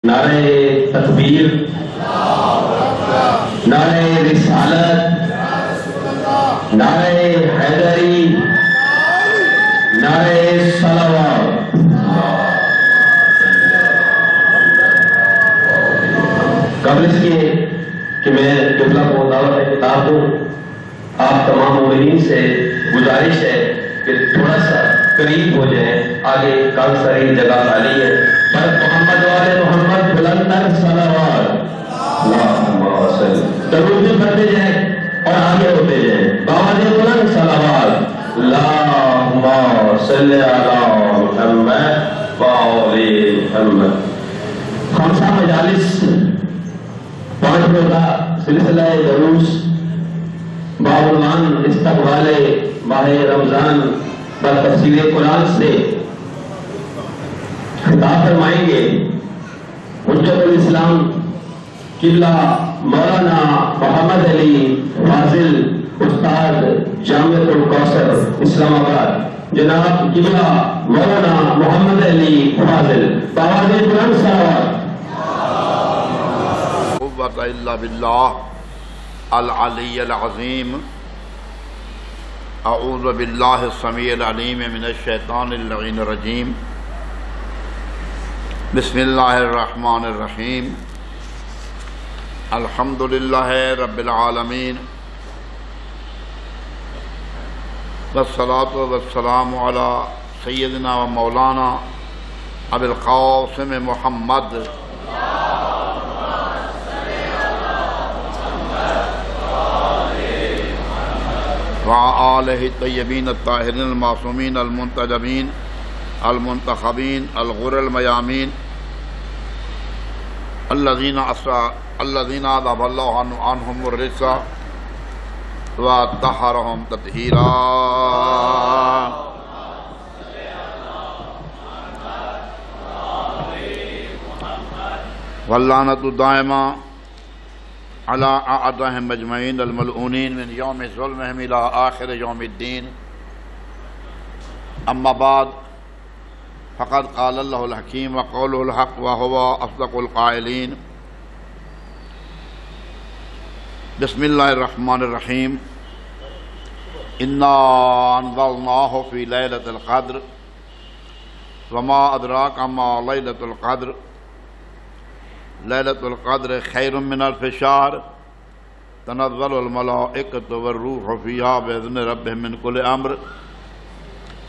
نعرہ تکبیر، نعرہ رسالت، نعرہ حیدری، نعرہ صلوات۔ قبل اس کے کہ میں قبلہ کو دعوت خطاب دوں، آپ تمام مومنین سے گزارش ہے کہ تھوڑا سا قریب ہو جائیں، آگے کافی ساری جگہ خالی ہے۔ بس محمد والے محمد بلندر صلوات، اللہم صل، درود بھی پڑھتے جائیں اور آگے ہوتے جائیں، باوجہ بلند صلوات، اللہم صل علی محمد وآل محمد۔ خمسہ مجالس، 5 روزہ سلسلہ دروس بعنوان استقبال ماہ رمضان پر تفسیر قرآن سے خطاب فرمائیں گے حجت الاسلام قبلہ مولانا محمد علی فاضل، استاد جامعۃ الکوثر اسلام آباد، جناب قبلہ مولانا محمد علی فاضل، باوجہ بلند صلوات۔ قوت الا باللہ العلی العظیم۔ اعوذ باللہ السمیع العلیم من الشیطان اللعین الرجیم۔ بسم اللہ الرحمن الرحیم۔ الحمد للہ رب العالمین، والصلاة والسلام علی سیدنا و مولانا ابی القاسم محمد وآلہ الطیبین الطاہرین المعصومین المنتجبین المنتخبین الغر المیامین الذین اذهب اللہ عنہم الرجس وطہرہم تطہیرا۔ واللعنۃ الدائمہ علی اعدائہم اجمعین الملعونین من یوم ظلمہم الی آخر یوم الدین۔ اما بعد فقد قال اللہ الحکیم وقولہ الحق وہو اصدق القائلین۔ بسم اللہ الرحمن الرحیم۔ انا انزلناہ فی لیلۃ القدر وما ادراک ما لیلۃ القدر۔ لیلۃ القدر خیر من الف شہر تنزل الملائکۃ والروح فیہا بإذن ربہم من کل امر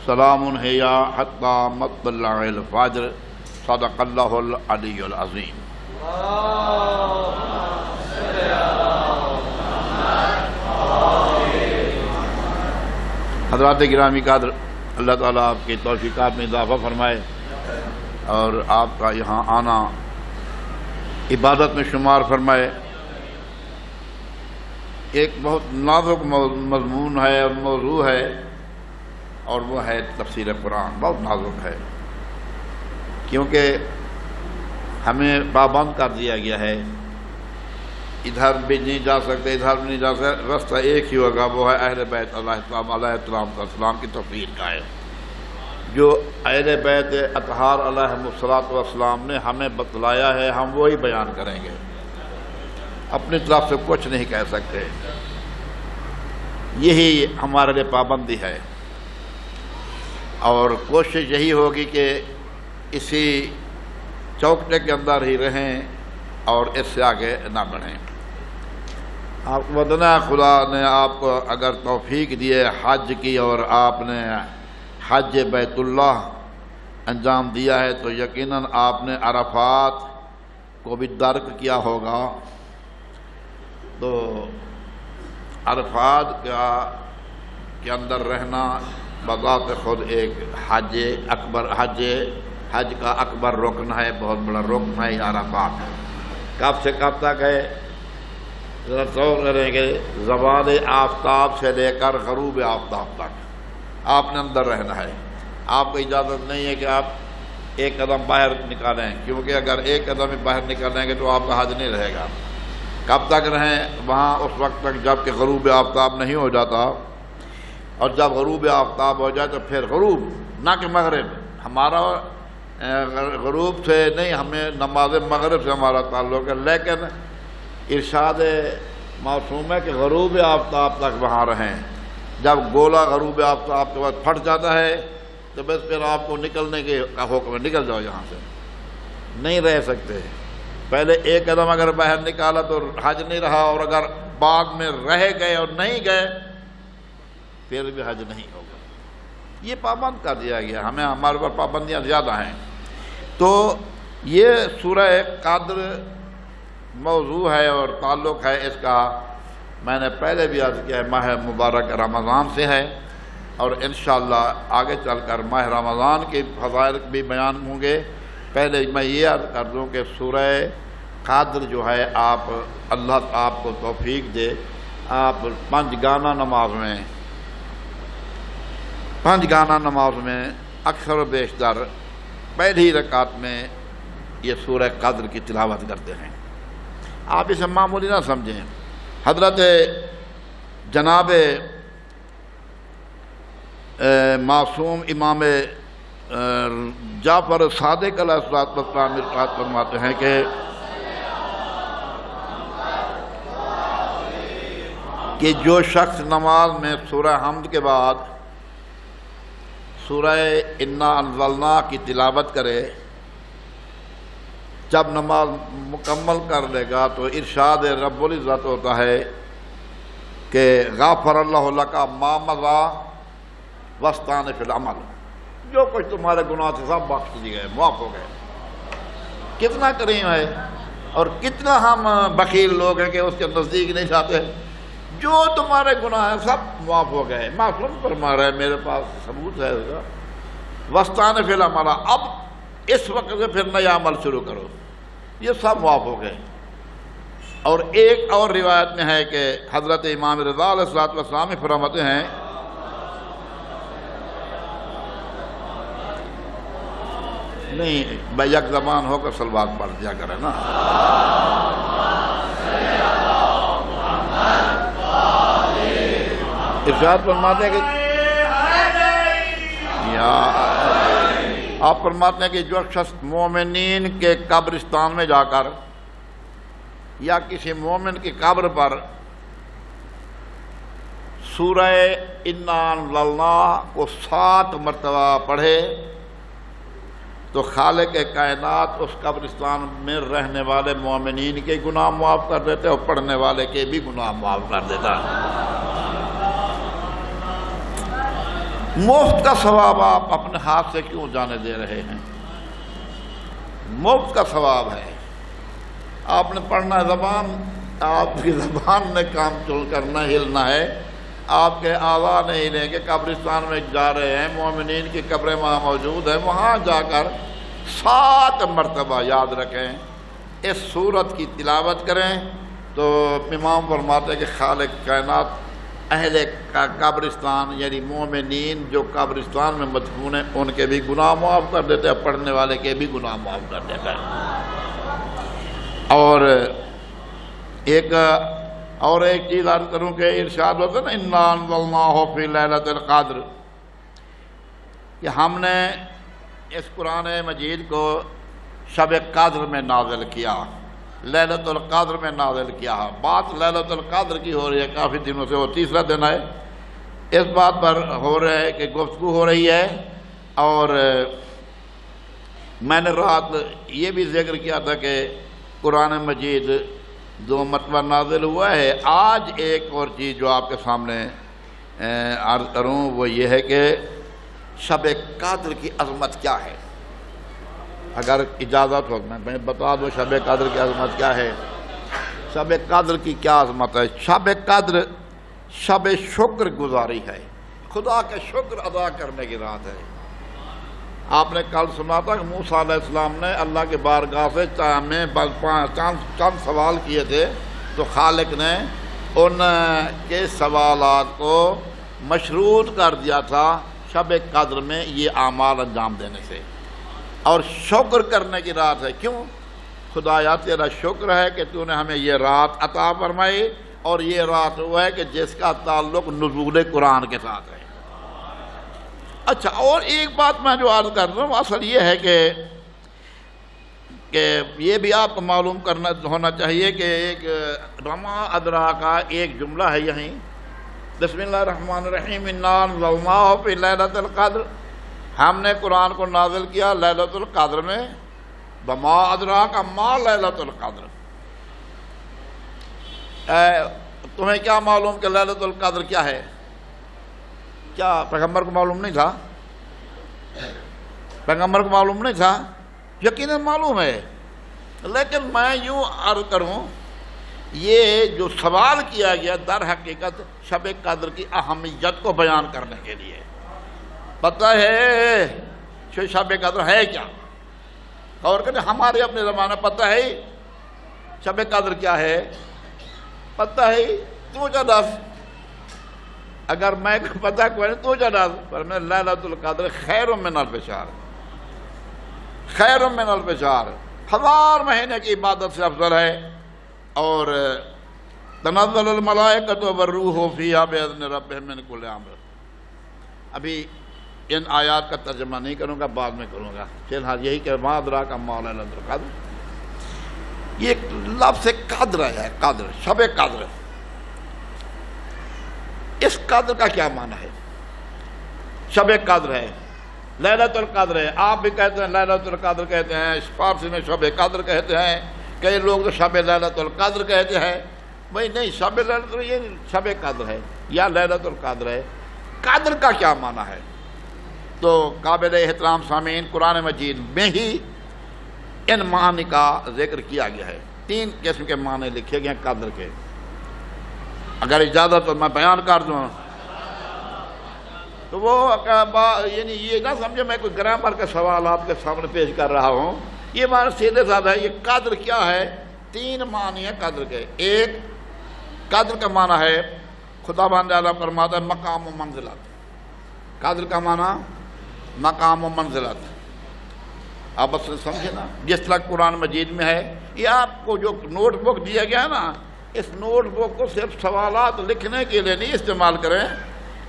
سلام ہی حتی مطلع الفجر۔ صدق اللہ العلی العظیم۔ حضرات گرامی قدر، اللہ تعالیٰ آپ کی توفیقات میں اضافہ فرمائے اور آپ کا یہاں آنا عبادت میں شمار فرمائے۔ ایک بہت نازک مضمون ہے اور موضوع ہے، اور وہ ہے تفسیر قرآن۔ بہت نازک ہے کیونکہ ہمیں پابند کر دیا گیا ہے، ادھر بھی نہیں جا سکتے، ادھر بھی نہیں جا سکتے، رستہ ایک ہی ہوگا، وہ ہے اہل بیت علیہ السلام کی تفسیر کا ہے، جو اہل بیت اطہار علیہم السلام نے ہمیں بتلایا ہے، ہم وہی بیان کریں گے، اپنی طرف سے کچھ نہیں کہہ سکتے۔ یہی ہمارے لیے پابندی ہے، اور کوشش یہی ہوگی کہ اسی چوکٹے کے اندر ہی رہیں اور اس سے آگے نہ بڑھیں۔ آپ کو بتانا، خدا نے آپ کو اگر توفیق دیے حج کی اور آپ نے حج بیت اللہ انجام دیا ہے تو یقیناً آپ نے عرفات کو بھی درک کیا ہوگا۔ تو عرفات کے اندر رہنا بذات خود ایک حج کا اکبر رکن ہے، بہت بڑا رکن ہے یہ عرفات۔ کب سے کب تک ہے؟ ذرا غور کریں گے، زوال آفتاب سے لے کر غروب آفتاب تک آپ نے اندر رہنا ہے۔ آپ کو اجازت نہیں ہے کہ آپ ایک قدم باہر نکالیں، کیونکہ اگر ایک قدم باہر نکالیں گے تو آپ کا حج نہیں رہے گا۔ کب تک رہیں وہاں؟ اس وقت تک جب کہ غروب آفتاب نہیں ہو جاتا، اور جب غروب آفتاب ہو جائے تو پھر غروب، نہ کہ مغرب۔ ہمارا غروب سے نہیں، ہمیں نماز مغرب سے ہمارا تعلق ہے، لیکن ارشاد معصوم ہے کہ غروب آفتاب تک وہاں رہیں۔ جب گولا غروب آفتاب کے بعد پھٹ جاتا ہے تو بس پھر آپ کو نکلنے کے حکم ہے، نکل جاؤ یہاں سے، نہیں رہ سکتے۔ پہلے ایک قدم اگر باہر نکالا تو حج نہیں رہا، اور اگر بعد میں رہ گئے اور نہیں گئے پھر بھی حج نہیں ہوگا۔ یہ پابند کر دیا گیا، ہمیں ہمارے اوپر پابندیاں زیادہ ہیں۔ تو یہ سورہ قدر موضوع ہے اور تعلق ہے اس کا، میں نے پہلے بھی عرض کیا ہے، ماہ مبارک رمضان سے ہے، اور انشاءاللہ آگے چل کر ماہ رمضان کے فضائل بھی بیان ہوں گے۔ پہلے میں یہ عرض کر دوں کہ سورہ قدر جو ہے، اللہ آپ کو توفیق دے، آپ پنج گانا نماز میں اکثر و بیشتر پہلی رکعت میں یہ سورہ قدر کی تلاوت کرتے ہیں۔ آپ اسے معمولی نہ سمجھیں۔ حضرت جناب معصوم امام جعفر صادق علیہ السلام ارشاد فرماتے ہیں کہ جو شخص نماز میں سورہ حمد کے بعد سورہ انا انزلنا کی تلاوت کرے، جب نماز مکمل کر لے گا تو ارشاد رب العزت ہوتا ہے کہ غفر اللہ لک ما مضی واستانف فی العمل، جو کچھ تمہارے گناہ تھے سب بخش دیے گئے، معاف ہو گئے۔ کتنا کریم ہے، اور کتنا ہم بخیل لوگ ہیں کہ اس کے نزدیک نہیں جاتے۔ جو تمہارے گناہ ہیں سب معاف ہو گئے۔ معصوم فرما رہے ہیں، میرے پاس ثبوت ہے اس کا، واستانف فی العمل، اب اس وقت سے پھر نیا عمل شروع کرو، یہ سب معاف ہو گئے۔ اور ایک اور روایت میں ہے کہ حضرت امام رضا علیہ السلام فرماتے ہیں نہیں بھائی یک زبان ہو کر صلوات پڑھ دیا کرے نا۔ ارشاد فرماتے ہیں کہ آپ فرماتے ہیں کہ جو شخص مومنین کے قبرستان میں جا کر یا کسی مومن کی قبر پر سورہ انا انزلنا کو 7 مرتبہ پڑھے تو خالق کائنات اس قبرستان میں رہنے والے مومنین کے گناہ معاف کر دیتے اور پڑھنے والے کے بھی گناہ معاف کر دیتا۔ مفت کا ثواب آپ اپنے ہاتھ سے کیوں جانے دے رہے ہیں؟ مفت کا ثواب ہے، آپ نے پڑھنا ہے، زبان آپ کی زبان نے کام چل کرنا ہلنا ہے، آپ کے اعضاء نہیں ہلیں گے۔ قبرستان میں جا رہے ہیں، مومنین کی قبریں وہاں موجود ہیں، وہاں جا کر 7 مرتبہ یاد رکھیں، اس سورت کی تلاوت کریں تو امام فرماتے ہیں کہ خالق کائنات اہل کا قبرستان یعنی مومنین جو قبرستان میں مدفون ہیں ان کے بھی گناہ معاف کر دیتے ہیں، پڑھنے والے کے بھی گناہ معاف کر دیتا ہے۔ اور ایک چیز عرض کروں کہ ارشاد ہوتا ہے نا انا انزلناہ فی لیلۃ القدر، کہ ہم نے اس قرآن مجید کو شب قدر میں نازل کیا، لیلۃ القدر میں نازل کیا۔ بات لیلۃ القدر کی ہو رہی ہے، کافی دنوں سے، وہ 3را دن ہے، اس بات پر ہو رہا ہے کہ گفتگو ہو رہی ہے۔ اور میں نے رات یہ بھی ذکر کیا تھا کہ قرآن مجید 2 مرتبہ نازل ہوا ہے۔ آج ایک اور چیز جو آپ کے سامنے عرض کروں وہ یہ ہے کہ شب قدر کی عظمت کیا ہے۔ اگر اجازت ہو میں بتا دوں شب قدر کی عظمت کیا ہے۔ شب قدر کی کیا عظمت ہے؟ شب قدر شب شکر گزاری ہے، خدا کا شکر ادا کرنے کی رات ہے۔ آپ نے کل سنا تھا کہ موسیٰ علیہ السلام نے اللہ کے بارگاہ سے چند سوال کیے تھے، تو خالق نے ان کے سوالات کو مشروط کر دیا تھا شب قدر میں یہ اعمال انجام دینے سے، اور شکر کرنے کی رات ہے۔ کیوں؟ خدایا تیرا شکر ہے کہ تو نے ہمیں یہ رات عطا فرمائی، اور یہ رات وہ ہے کہ جس کا تعلق نزول قرآن کے ساتھ ہے۔ اچھا، اور ایک بات میں جو عرض کر رہا ہوں اصل یہ ہے کہ کہ یہ بھی آپ کو معلوم کرنا ہونا چاہیے کہ ایک وما ادراک کا ایک جملہ ہے یہیں، بسم اللہ الرحمن الرحیم انا انزلناہ فی لیلۃ القدر، ہم نے قرآن کو نازل کیا لیلۃ القدر میں، وما ادراک ما لیلۃ القدر، تمہیں کیا معلوم کہ لیلۃ القدر کیا ہے؟ کیا پیغمبر کو معلوم نہیں تھا؟ پیغمبر کو معلوم نہیں تھا؟ یقیناً معلوم ہے، لیکن میں یوں عرض کروں، یہ جو سوال کیا گیا در حقیقت شب قدر کی اہمیت کو بیان کرنے کے لیے۔ پتہ ہے شب قدر ہے کیا؟ اور کہ ہمارے اپنے زمانے پتہ ہے شب قدر کیا ہے؟ پتہ ہے تو جدس، اگر میں پتہ کوئی نہیں تو جدس، پر میں لیلۃ القدر خیر من الف شہر، خیر من الف شہر، 1000 مہینے کی عبادت سے افضل ہے۔ اور تنزل الملائکۃ والروح فیہا بإذن ربہم من کل امر۔ ابھی ان آیات کا ترجمہ نہیں کروں گا، بعد میں کروں گا، فی الحال یہی کہ ما ادراک ما لیلۃ القدر، یہ لفظ قدر ہے، قدر، شب قدر، اس قدر کا کیا معنی ہے؟ شب قدر ہے، لیلۃ القدر ہے، آپ بھی کہتے ہیں لیلۃ القدر کہتے ہیں، فارسی میں شب قدر کہتے ہیں، کئی لوگ تو شب لیلۃ القدر کہتے ہیں، بھائی نہیں، شب لیلۃ یہ شب قدر ہے یا لیلۃ القدر ہے۔ قدر کا کیا معنی ہے؟ تو قابل احترام سامعین، قرآن مجید میں ہی ان معنی کا ذکر کیا گیا ہے، 3 قسم کے معنی لکھے گئے ہیں قدر کے، اگر اجازت تو میں بیان کر دوں تو وہ یعنی یہ نہ سمجھے میں کوئی گرامر کے سوال آپ کے سامنے پیش کر رہا ہوں، یہ معنی سیدھے سادہ ہے۔ یہ قدر کیا ہے؟ 3 معنی ہیں قدر کے۔ ایک، قدر کا معنی ہے خدا بند اعلیٰ فرماتا ہے مقام و منزلت، قدر کا معنی مقام و منزلت، آپ بس سمجھے نا، جس طرح قرآن مجید میں ہے۔ یہ آپ کو جو نوٹ بک دیا گیا ہے نا، اس نوٹ بک کو صرف سوالات لکھنے کے لیے نہیں استعمال کریں،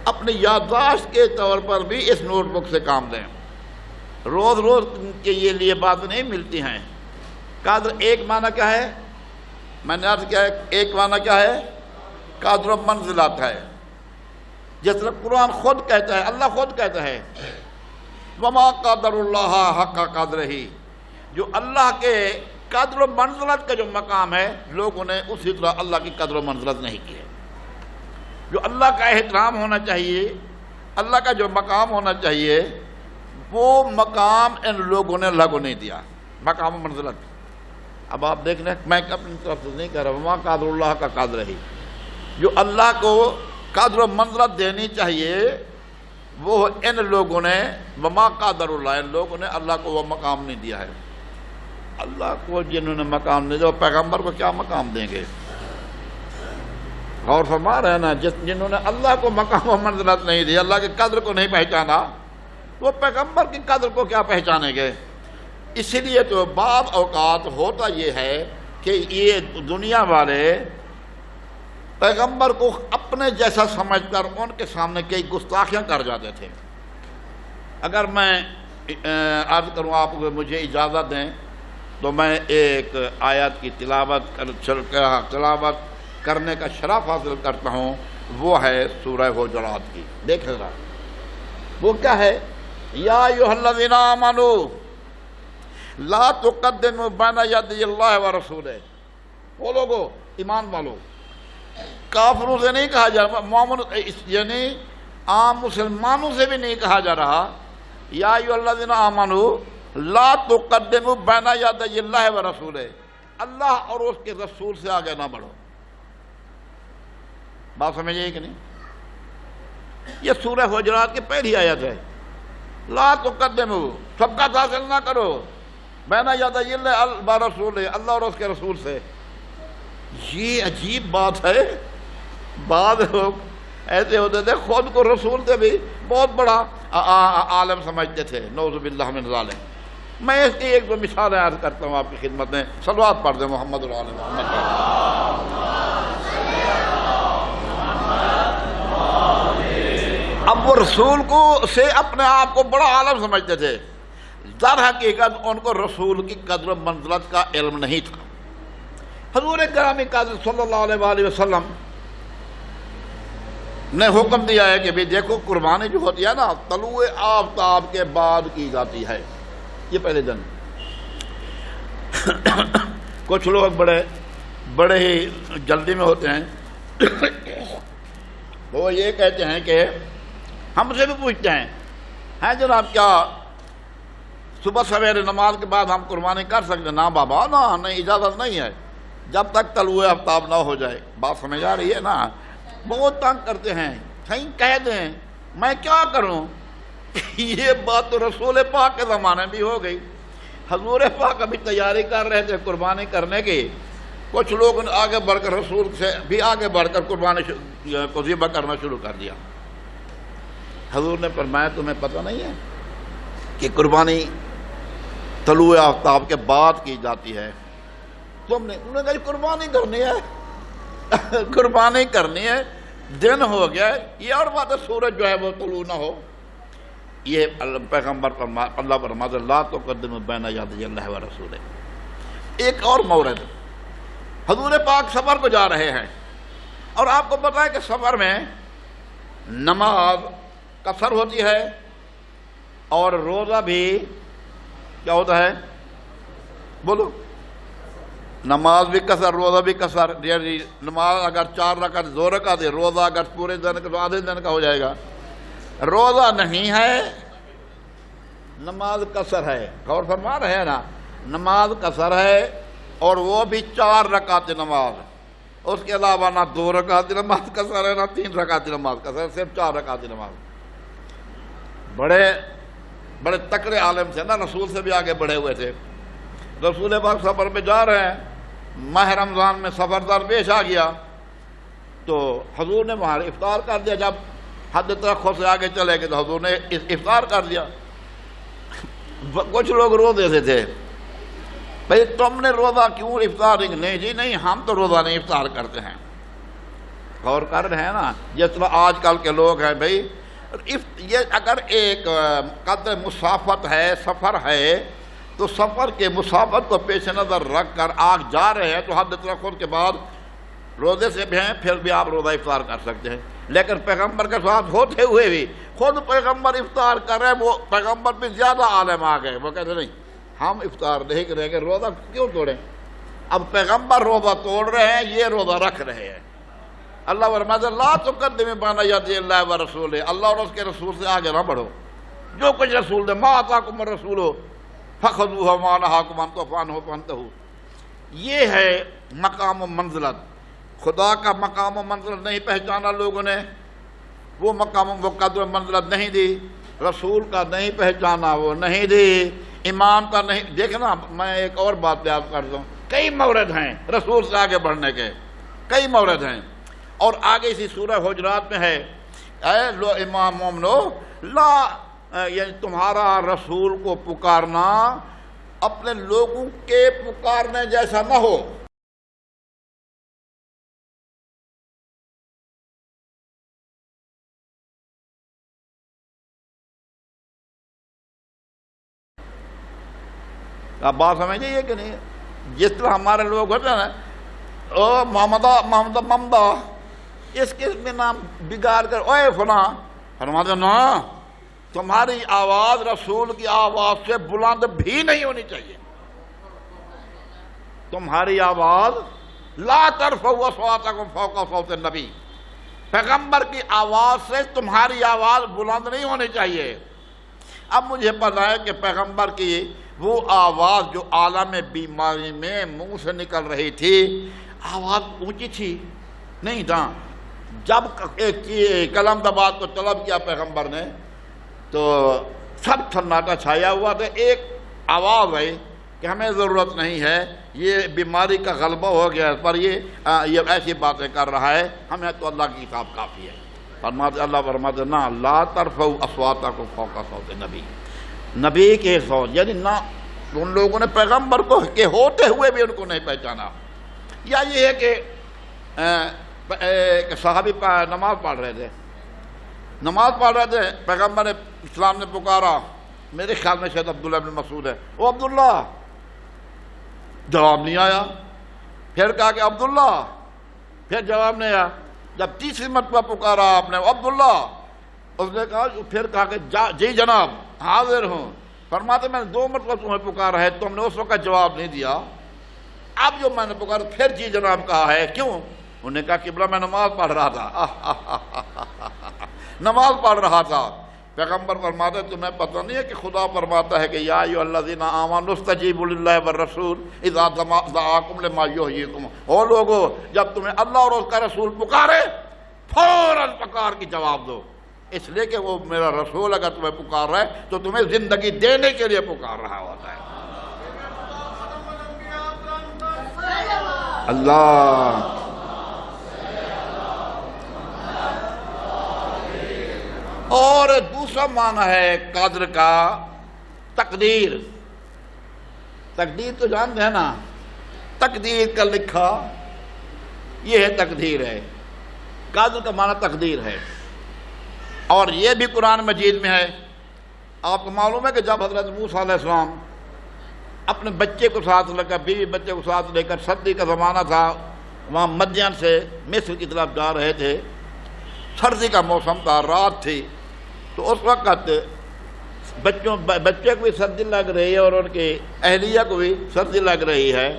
اپنی یادداشت کے طور پر بھی اس نوٹ بک سے کام لیں، روز روز کے یہ لیے بات نہیں ملتی ہیں۔ قدر ایک معنی کیا ہے؟ میں نے عرض کیا ہے، ایک معنی کیا ہے؟ قدر و منزلت ہے، جس طرح قرآن خود کہتا ہے، اللہ خود کہتا ہے وما قدر اللہ حق قدرہ، جو اللہ کے قدر و منزلت کا جو مقام ہے لوگوں نے اسی طرح اللہ کی قدر و منزلت نہیں کی ہے۔ جو اللہ کا احترام ہونا چاہیے، اللہ کا جو مقام ہونا چاہیے، وہ مقام ان لوگوں نے لاگو نہیں دیا، مقام و منزلت۔ اب آپ دیکھ لیں، میں اپنی طرف سے نہیں کہہ رہا، وما قدر اللہ کا قدر ہی، جو اللہ کو قدر و منزلت دینی چاہیے وہ ان لوگوں نے، وما قدر اللہ، ان لوگوں نے اللہ کو وہ مقام نہیں دیا ہے۔ اللہ کو جنہوں نے مقام نہیں دیا، پیغمبر کو کیا مقام دیں گے؟ غور فرما رہے ہیں نا، جنہوں نے اللہ کو مقام و منزلت نہیں دی، اللہ کی قدر کو نہیں پہچانا، وہ پیغمبر کی قدر کو کیا پہچانیں گے؟ اسی لیے تو بعض اوقات ہوتا یہ ہے کہ یہ دنیا والے پیغمبر کو اپنے جیسا سمجھ کر ان کے سامنے کئی گستاخیاں کر جاتے تھے۔ اگر میں عرض کروں، آپ مجھے اجازت دیں تو میں ایک آیت کی تلاوت کرنے کا شرف حاصل کرتا ہوں، وہ ہے سورہ حجرات کی۔ دیکھیں ذرا وہ کیا ہے؟ یا ایھا الذین آمنوا لا تقدموا بین یدی اللہ ورسولہ، وہ لوگوں ایمان والو، کافروں سے نہیں کہا جا رہا، مومن یعنی عام مسلمانوں سے بھی نہیں کہا جا رہا، یا ایھا الذین آمنوا لا تقدموا بین یدی اللہ ورسولہ، اللہ اور اس کے رسول سے آگے نہ بڑھو۔ بات سمجھیے کہ نہیں؟ یہ سورہ حجرات کی پہلی آیت ہے، لا تقدموا، سبقت حاصل نہ کرو بین یدی اللہ ورسولہ، اللہ اور اس کے رسول سے۔ یہ عجیب بات ہے، بعض لوگ ایسے ہوتے تھے خود کو رسول سے بھی بہت بڑا عالم سمجھتے تھے، نعوذ باللہ من ذالک۔ میں اس کی ایک دو مثالیں عرض کرتا ہوں آپ کی خدمت میں، صلوات پڑھ دیں محمد اور آل محمد۔ اب وہ رسول کو سے اپنے آپ کو بڑا عالم سمجھتے تھے، در حقیقت ان کو رسول کی قدر و منزلت کا علم نہیں تھا۔ حضور گرامی قادر صلی اللہ علیہ وآلہ وسلم نے حکم دیا ہے کہ بھی دیکھو قربانی جو ہوتی ہے نا طلوع آفتاب کے بعد کی جاتی ہے، یہ پہلے دن۔ کچھ لوگ بڑے ہی جلدی میں ہوتے ہیں، وہ یہ کہتے ہیں کہ ہم سے بھی پوچھتے ہیں جناب کیا صبح سویرے نماز کے بعد ہم قربانی کر سکتے ہیں؟ نا بابا نا، نہیں، اجازت نہیں ہے جب تک طلوع آفتاب نہ ہو جائے۔ بات سمجھ آ رہی ہے نا؟ بہت تنگ کرتے ہیں، کہیں کہہ دیں میں کیا کروں؟ یہ بات تو رسول پاک کے زمانے بھی ہو گئی۔ حضور پاک ابھی تیاری کر رہے تھے قربانی کرنے کی، کچھ لوگوں نے آگے بڑھ کر رسول سے بھی آگے بڑھ کر قربانی کو ذبح کرنا شروع کر دیا۔ حضور نے فرمایا تمہیں پتہ نہیں ہے کہ قربانی طلوع آفتاب کے بعد کی جاتی ہے؟ انہوں نے کہا قربانی کرنی ہے، قربانی کرنی ہے، دن ہو گیا ہے، یہ اور بات ہے سورج جو ہے وہ طلوع نہ ہو۔ یہ پیغمبر اللہ فرماتا ہے لا تقدموا بین یدی اللہ و رسولہ۔ ایک اور مورد، حضور پاک سفر کو جا رہے ہیں اور آپ کو پتہ ہے کہ سفر میں نماز قصر ہوتی ہے اور روزہ بھی کیا ہوتا ہے؟ بولو، نماز بھی قصر، روزہ بھی قصر۔ یعنی نماز اگر 4 رکعت 2 رکعت ہے، روزہ اگر پورے دن کا تو آدھے دن کا ہو جائے گا۔ روزہ نہیں ہے، نماز قصر ہے۔ غور فرما رہے ہیں نا؟ نماز قصر ہے اور وہ بھی 4 رکعت نماز، اس کے علاوہ نہ 2 رکعت نماز قصر ہے نہ 3 رکعت نماز قصر ہے، صرف 4 رکعت نماز۔ بڑے تکڑے عالم تھے نا، رسول سے بھی آگے بڑھے ہوئے تھے۔ رسول پاک سفر پہ جا رہے ہیں، ماہ رمضان میں سفر درپیش آ گیا تو حضور نے وہاں افطار کر دیا۔ جب حد ترخو سے آگے چلے گئے تو حضور نے افطار کر دیا۔ کچھ لوگ رو دیتے تھے بھئی تم نے روزہ کیوں افطار نہیں؟ جی نہیں، ہم تو روزہ نہیں افطار کرتے ہیں۔ غور کر رہے ہیں نا؟ جس طرح آج کل کے لوگ ہیں بھئی، یہ اگر ایک قدر مسافت ہے، سفر ہے، تو سفر کے مسافت کو پیش نظر رکھ کر آپ جا رہے ہیں تو حد ترخو کے بعد روزے سے بھی ہیں، پھر بھی آپ روزہ افطار کر سکتے ہیں۔ لیکن پیغمبر کے ساتھ ہوتے ہوئے بھی خود پیغمبر افطار کر رہے ہیں، وہ پیغمبر پہ زیادہ عالم آ گئے، وہ کہتے نہیں ہم افطار نہیں کریں گے، روزہ کیوں توڑیں؟ اب پیغمبر روزہ توڑ رہے ہیں، یہ روزہ رکھ رہے ہیں۔ اللہ فرماتا ہے لا تقدموا بین یدی اللہ و رسولہ، اللہ اور اس کے رسول سے آگے نہ بڑھو۔ جو کچھ رسول نے ما آتاکم الرسول فخذوہ وما نہاکم عنہ فانتہوا، یہ ہے مقام و منزلت۔ خدا کا مقام و منزلت نہیں پہچانا لوگوں نے، وہ مقام و قدر و منزلت نہیں دی، رسول کا نہیں پہچانا، وہ نہیں دی، امام کا نہیں۔ دیکھنا میں ایک اور بات بیان کر دوں، کئی مورد ہیں رسول سے آگے بڑھنے کے، کئی مورد ہیں۔ اور آگے اسی سورہ حجرات میں ہے اے لو امام مومنو لا، یعنی تمہارا رسول کو پکارنا اپنے لوگوں کے پکارنے جیسا نہ ہو۔ آپ بات سمجھیں یہ کہ نہیں؟ جس طرح ہمارے لوگ ہوتے ہیں نا، او محمدہ اس کے میں نام بگاڑ کر اوے فلاں، فرماتے نا تمہاری آواز رسول کی آواز سے بلند بھی نہیں ہونی چاہیے۔ تمہاری آواز لا ترفعوا اصواتکم فوق صوت النبی، پیغمبر کی آواز سے تمہاری آواز بلند نہیں ہونی چاہیے۔ اب مجھے پتا ہے کہ پیغمبر کی وہ آواز جو عالم بیماری میں منہ سے نکل رہی تھی، آواز اونچی تھی نہیں تھا۔ جب ایک کلم دبات کو طلب کیا پیغمبر نے تو سب سناٹا چھایا ہوا تھا، ایک آواز آئی کہ ہمیں ضرورت نہیں ہے، یہ بیماری کا غلبہ ہو گیا پر یہ ایسی باتیں کر رہا ہے، ہمیں تو اللہ کی کتاب کافی ہے۔ اللہ فرماتے نا لا ترفعوا اصواتکم فوق صوت النبی، نبی کے صوت، یعنی نہ ان لوگوں نے پیغمبر کو کہ ہوتے ہوئے بھی ان کو نہیں پہچانا۔ یا یہ ہے کہ صحابی نماز پڑھ رہے تھے، پیغمبر نے اسلام نے پکارا میرے خیال میں شاید عبداللہ بن مسعود ہے، وہ عبداللہ، جواب نہیں آیا، پھر کہا کہ عبداللہ، پھر جواب نہیں آیا، جب تیسری مرتبہ پکارا آپ نے عبداللہ، اس نے کہا، پھر کہا کہ جی جناب حاضر ہوں، فرماتے میں نے 2 مرتبہ تمہیں پکارا ہے، تم نے اس وقت جواب نہیں دیا، اب جو میں نے پکارا پھر جی جناب کہا ہے، کیوں؟ انہوں نے کہا قبلہ میں نماز پڑھ رہا تھا، نماز پڑھ رہا تھا۔ پیغمبر فرماتے تمہیں پتہ نہیں ہے کہ خدا فرماتا ہے کہ یا ایھا الذین آمنوا استجیبوا للہ والرسول اذا دعاکم لما یحییکم، او لوگو جب تمہیں اللہ اور اس کا رسول پکارے فوراً پکار کی جواب دو، اس لیے کہ وہ میرا رسول اگر تمہیں پکار رہا ہے تو تمہیں زندگی دینے کے لیے پکار رہا ہوتا ہے۔ اللہ اور دوسرا معنی ہے قدر کا تقدیر۔ تقدیر تو جانتے ہیں نا، تقدیر کا لکھا، یہ ہے تقدیر ہے، قدر کا معنی تقدیر ہے، اور یہ بھی قرآن مجید میں ہے۔ آپ کو معلوم ہے کہ جب حضرت موسیٰ علیہ السلام اپنے بچے کو ساتھ لے کر، بیوی بچے کو ساتھ لے کر، سردی کا زمانہ تھا، وہاں مدین سے مصر کی طرف جا رہے تھے، سردی کا موسم تھا، رات تھی، تو اس وقت بچے کو بھی سردی لگ رہی ہے اور ان کی اہلیہ کو بھی سردی لگ رہی ہے،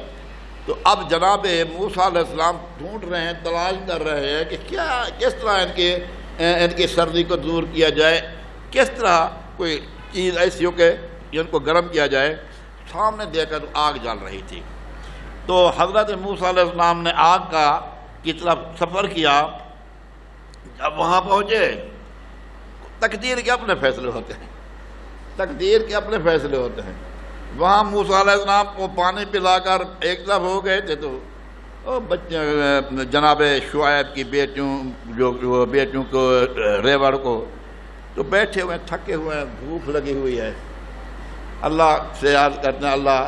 تو اب جناب موسیٰ علیہ السلام ڈھونڈ رہے ہیں، تلاش کر رہے ہیں کہ کس طرح ان کی سردی کو دور کیا جائے، کس طرح کوئی چیز ایسی ہو کہ ان کو گرم کیا جائے۔ سامنے دیکھ کر آگ جل رہی تھی، تو حضرت موسیٰ علیہ السلام نے آگ کی طرف سفر کیا۔ جب وہاں پہنچے، تقدیر کے اپنے فیصلے ہوتے ہیں، تقدیر کے اپنے فیصلے ہوتے ہیں۔ وہاں موسیٰ علیہ السلام کو پانی پلا کر ایک طرف ہو گئے تھے، تو بچے جناب شعیب کی بیٹیوں کو ریوڑ کو تو بیٹھے ہوئے تھکے ہوئے ہیں، بھوک لگی ہوئی ہے، اللہ سے عرض کرتے ہیں اللہ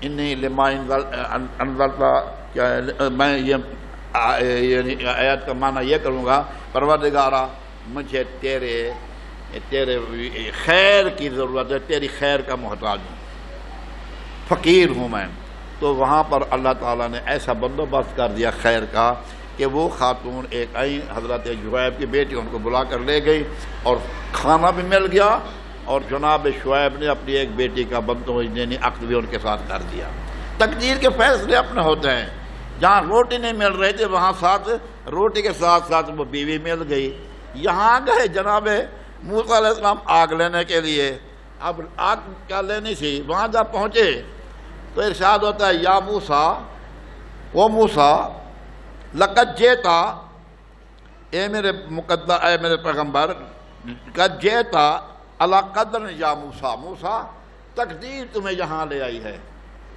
انی لما انزلتا، کیا ہے میں یعنی آیات کا معنی یہ کروں گا، پروردگارا مجھے تیرے خیر کی ضرورت ہے، تیری خیر کا محتاج ہوں، فقیر ہوں میں۔ تو وہاں پر اللہ تعالیٰ نے ایسا بندوبست کر دیا خیر کا کہ وہ خاتون ایک آئی، حضرت شعیب کی بیٹی، ان کو بلا کر لے گئی اور کھانا بھی مل گیا، اور جناب شعیب نے اپنی ایک بیٹی کا بندوبست یعنی عقد بھی ان کے ساتھ کر دیا۔ تقدیر کے فیصلے اپنے ہوتے ہیں، جہاں روٹی نہیں مل رہی تھی وہاں ساتھ روٹی کے ساتھ ساتھ وہ بیوی مل گئی۔ یہاں گئے جناب موسیٰ علیہ السلام آگ لینے کے لیے، اب آگ کیا لینی تھی، وہاں جب پہنچے تو ارشاد ہوتا ہے یا موسیٰ، وہ موسیٰ لقد جیتا، اے میرے مقدر، اے میرے پیغمبر، قد جیتا علی قدر یا موسیٰ، موسیٰ تقدیر تمہیں یہاں لے آئی ہے،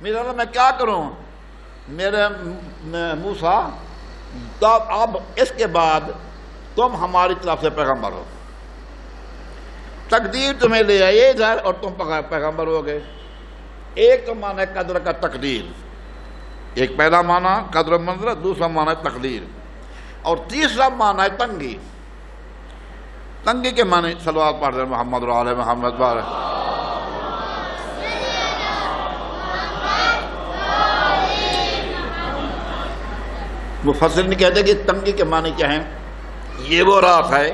میرا اللہ میں کیا کروں، میرے موسیٰ اب اس کے بعد تم ہماری طرف سے پیغمبر ہو، تقدیر تمہیں لے آئی ادھر اور تم پیغمبر ہو گئے۔ ایک تو معنی ہے قدر کا تقدیر، ایک پہلا معنی قدر و منزلت، دوسرا معنی ہے تقدیر، اور تیسرا معنی ہے تنگی۔ تنگی کے معنی صلوات پڑھ رہے ہیں محمد و آل محمد بارک۔ مفسر نے کہتے ہیں کہ تنگی کے معنی کیا ہیں، یہ وہ رات ہے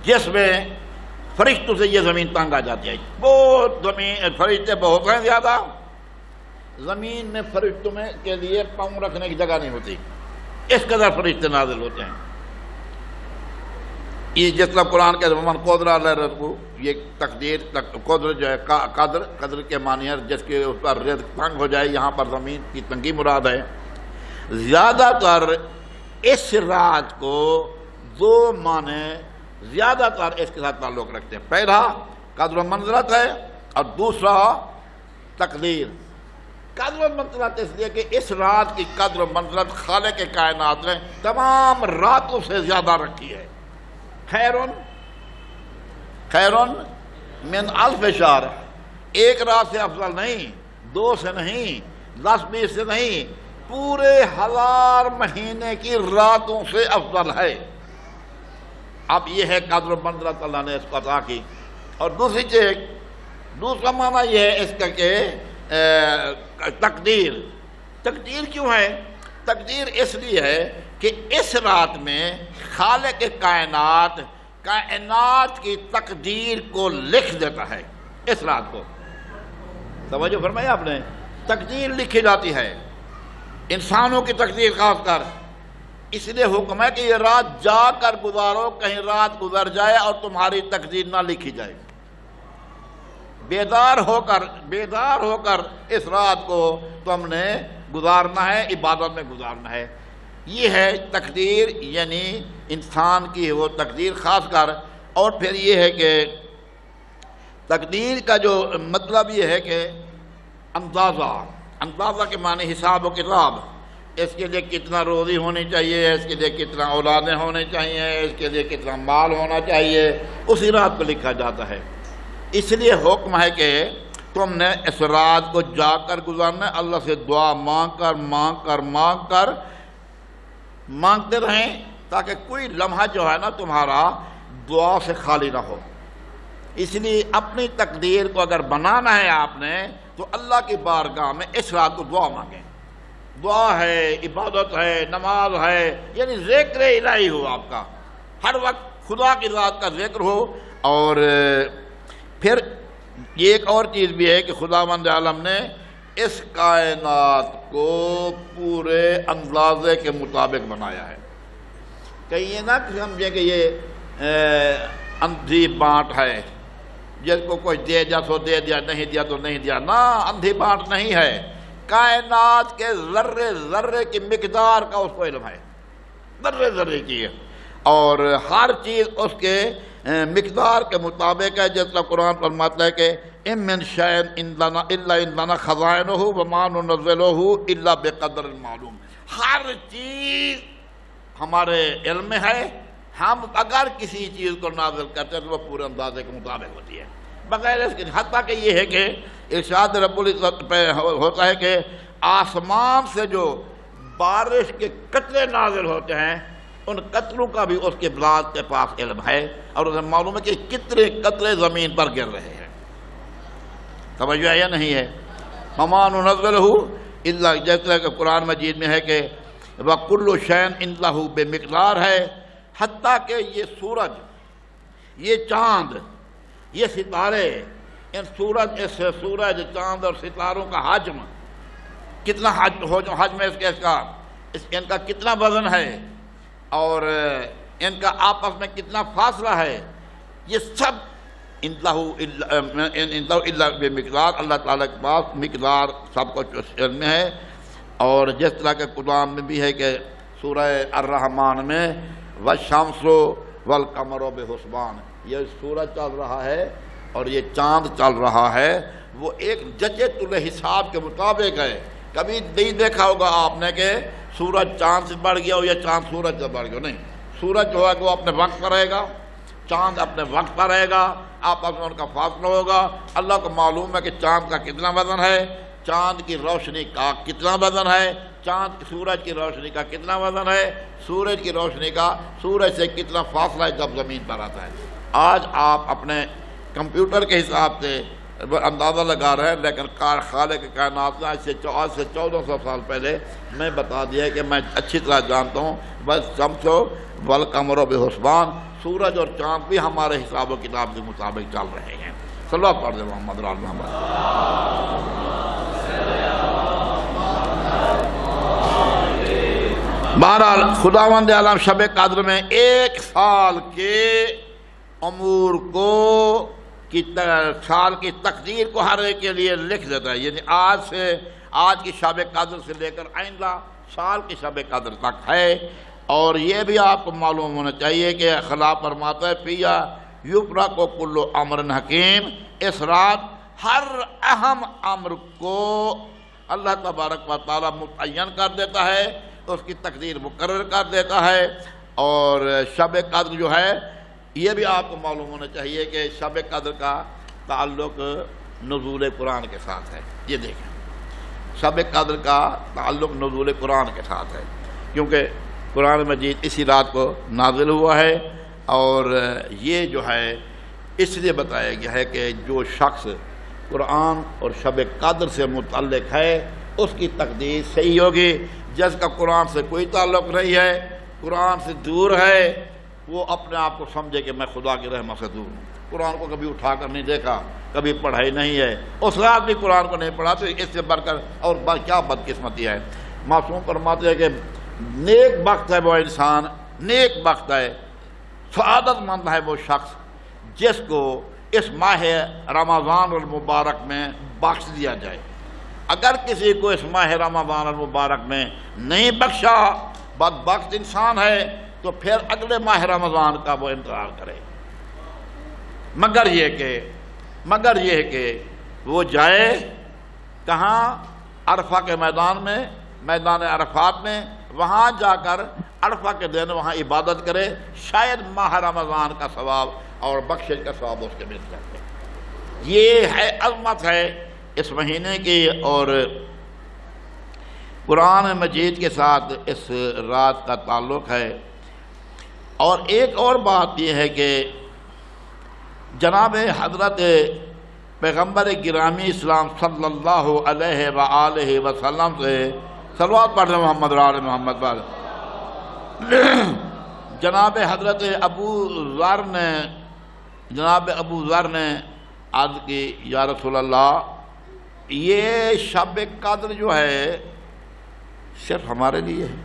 جس میں فرشتوں سے یہ زمین تنگ آ جاتی ہے، بہت زمین، فرشتے بہت ہیں زیادہ، زمین میں فرشتوں میں کے لیے پاؤں رکھنے کی جگہ نہیں ہوتی، اس قدر فرشتے نازل ہوتے ہیں۔ یہ جس طرح قرآن کے من قدر اللہ رزقو، یہ تقدیر، قدر جو ہے قدر کے معنی ہے جس کے اس پر رزق تنگ ہو جائے، یہاں پر زمین کی تنگی مراد ہے۔ زیادہ تر اس رات کو دو معنی زیادہ تر اس کے ساتھ تعلق رکھتے ہیں، پہلا قدر و منزلت ہے اور دوسرا تقدیر۔ قدر و منزلت اس لیے کہ اس رات کی قدر و منزلت خالق کائنات نے تمام راتوں سے زیادہ رکھی ہے۔ خیرون من الف شہر، ایک رات سے افضل نہیں، 2 سے نہیں، 10 20 سے نہیں، پورے 1000 مہینے کی راتوں سے افضل ہے۔ اب یہ ہے قدر و منزلت اللہ نے اس کو عطا کی۔ اور دوسرا معنی یہ ہے اس کا کہ تقدیر کیوں ہے؟ تقدیر اس لیے ہے کہ اس رات میں خالق کائنات کی تقدیر کو لکھ دیتا ہے۔ اس رات کو توجہ فرمایا آپ نے، تقدیر لکھی جاتی ہے، انسانوں کی تقدیر خاص کر۔ اس لیے حکم ہے کہ یہ رات جا کر گزارو، کہیں رات گزر جائے اور تمہاری تقدیر نہ لکھی جائے۔ بیدار ہو کر اس رات کو تم نے گزارنا ہے، عبادت میں گزارنا ہے۔ یہ ہے تقدیر، یعنی انسان کی وہ تقدیر خاص کر۔ اور پھر یہ ہے کہ تقدیر کا جو مطلب یہ ہے کہ اندازہ کے معنی حساب و کتاب، اس کے لیے کتنا روزی ہونی چاہیے، اس کے لیے کتنا اولادیں ہونے چاہیے، اس کے لیے کتنا مال ہونا چاہیے، اسی رات کو لکھا جاتا ہے۔ اس لیے حکم ہے کہ تم نے اس رات کو جا کر گزارنا ہے، اللہ سے دعا مانگتے رہیں، تاکہ کوئی لمحہ جو ہے نا تمہارا دعا سے خالی نہ ہو۔ اس لیے اپنی تقدیر کو اگر بنانا ہے آپ نے تو اللہ کی بارگاہ میں اس رات کو دعا مانگیں۔ دعا ہے، عبادت ہے، نماز ہے، یعنی ذکر الہی ہو آپ کا، ہر وقت خدا کی ذات کا ذکر ہو۔ اور پھر یہ ایک اور چیز بھی ہے کہ خداوند عالم نے اس کائنات کو پورے اندازے کے مطابق بنایا ہے۔ کہیں یہ نہ سمجھیں کہ یہ اندھی بانٹ ہے، جس کو کوئی دے دیا تو دے دیا، نہیں دیا تو نہیں دیا، نہ، اندھی بانٹ نہیں ہے۔ کائنات کے ذرے کی مقدار کا اس کو علم ہے، ذرے کی ہے، اور ہر چیز اس کے مقدار کے مطابق ہے۔ جس طرح قرآن فرماتا ہے کہ اِن مِّن شَيْءٍ إِلَّا عِندَنَا خَزَائِنُهُ وَمَا نُنَزِّلُهُ إِلَّا بِقَدْرٍ مَّعْلُومٍ۔ ہر چیز ہمارے علم میں ہے، ہم اگر کسی چیز کو نازل کرتے ہیں تو وہ پورے اندازے کے مطابق ہوتی ہے، بغیر اس کے۔ حتیٰ کہ یہ ہے کہ ارشاد رب العزت پہ ہوتا ہے کہ آسمان سے جو بارش کے قطرے نازل ہوتے ہیں، ان قطروں کا بھی اس کے ذات کے پاس علم ہے، اور اسے معلوم ہے کہ کتنے قطرے زمین پر گر رہے ہیں۔ توجہ ہے یا نہیں ہے؟ وَمَا نُنَزِّلُهُ إِلَّا، جیسا کہ قرآن مجید میں ہے کہ وَكُلُّ شَيْءٍ عِندَهُ بِمِقْدَارٍ ہے، حتیٰ کہ یہ سورج، یہ چاند، یہ ستارے، سورج چاند اور ستاروں کا حجم کتنا حجم ہے ان کا کتنا وزن ہے، اور ان کا آپس میں کتنا فاصلہ ہے، یہ سب الا بمقدار، اللہ تعالیٰ کے پاس مقدار سب کچھ علم میں ہے۔ اور جس طرح کے قرآن میں بھی ہے کہ سورہ الرحمن میں والشمس والقمر بحسبان، یہ سورج چل رہا ہے اور یہ چاند چل رہا ہے، وہ ایک جچے تلے حساب کے مطابق ہے۔ کبھی نہیں دیکھا ہوگا آپ نے کہ سورج چاند سے بڑھ گیا ہو یا چاند سورج سے بڑھ گیا، نہیں، سورج جو ہے وہ اپنے وقت پر رہے گا، چاند اپنے وقت پر رہے گا، آپس میں ان کا فاصلہ ہوگا۔ اللہ کو معلوم ہے کہ چاند کا کتنا وزن ہے، چاند کی روشنی کا کتنا وزن ہے، سورج کی روشنی کا کتنا وزن ہے، سورج کی روشنی کا سورج سے کتنا فاصلہ ہے جب زمین پر آتا ہے۔ آج آپ اپنے کمپیوٹر کے حساب سے اندازہ لگا رہے ہیں، لیکن خالق کائنات نے آج سے 1400 سال پہلے میں بتا دیا ہے کہ میں اچھی طرح جانتا ہوں، بس شمس والقمر بحسبان، سورج اور چاند بھی ہمارے حساب و کتاب کے مطابق چل رہے ہیں۔ صلی اللہ علیہ محمد رال محمد۔ بہرحال خداوند عالم شب قدر میں 1 سال کے امور کو سال کی تقدیر کو ہر ایک کے لیے لکھ دیتا ہے، یعنی آج کی شب قدر سے لے کر آئندہ سال کی شب قدر تک ہے۔ اور یہ بھی آپ کو معلوم ہونا چاہیے کہ خدا فرماتا ہے فیہا یفرق کل امر حکیم، اس رات ہر اہم امر کو اللہ تبارک و تعالیٰ متعین کر دیتا ہے، اس کی تقدیر مقرر کر دیتا ہے۔ اور شب قدر جو ہے یہ بھی آپ کو معلوم ہونا چاہیے کہ شب قدر کا تعلق نزول قرآن کے ساتھ ہے۔ یہ دیکھیں، شب قدر کا تعلق نزول قرآن کے ساتھ ہے، کیونکہ قرآن مجید اسی رات کو نازل ہوا ہے، اور یہ جو ہے اس لیے بتایا گیا ہے کہ جو شخص قرآن اور شب قدر سے متعلق ہے اس کی تقدیر صحیح ہوگی. جس کا قرآن سے کوئی تعلق نہیں ہے، قرآن سے دور ہے، وہ اپنے آپ کو سمجھے کہ میں خدا کی رحمت سے دور ہوں. قرآن کو کبھی اٹھا کر نہیں دیکھا، کبھی پڑھائی نہیں ہے، اس رات بھی قرآن کو نہیں پڑھا، تو اس سے بڑھ کر اور کیا بدقسمتی ہے. معصوم فرماتے ہیں کہ نیک بخت ہے وہ انسان، نیک بخت ہے، سعادت مند ہے وہ شخص جس کو اس ماہ رمضان المبارک میں بخش دیا جائے. اگر کسی کو اس ماہ رمضان المبارک میں نہیں بخشا، بدبخت انسان ہے، تو پھر اگلے ماہ رمضان کا وہ انتظار کرے. مگر یہ کہ وہ جائے کہاں؟ عرفہ کے میدان میں، میدان عرفات میں، وہاں جا کر عرفہ کے دن وہاں عبادت کرے، شاید ماہ رمضان کا ثواب اور بخشش کا ثواب اس کے مل جائے. یہ ہے عظمت ہے اس مہینے کی، اور قرآن مجید کے ساتھ اس رات کا تعلق ہے. اور ایک اور بات یہ ہے کہ جناب حضرت پیغمبر گرامی اسلام صلی اللہ علیہ وآلہ وسلم سے صلوات پڑھ رہے محمد رال محمد بعد. جناب حضرت ابو ذر نے عرض کی یا رسول اللہ، یہ شب قدر جو ہے صرف ہمارے لیے ہے،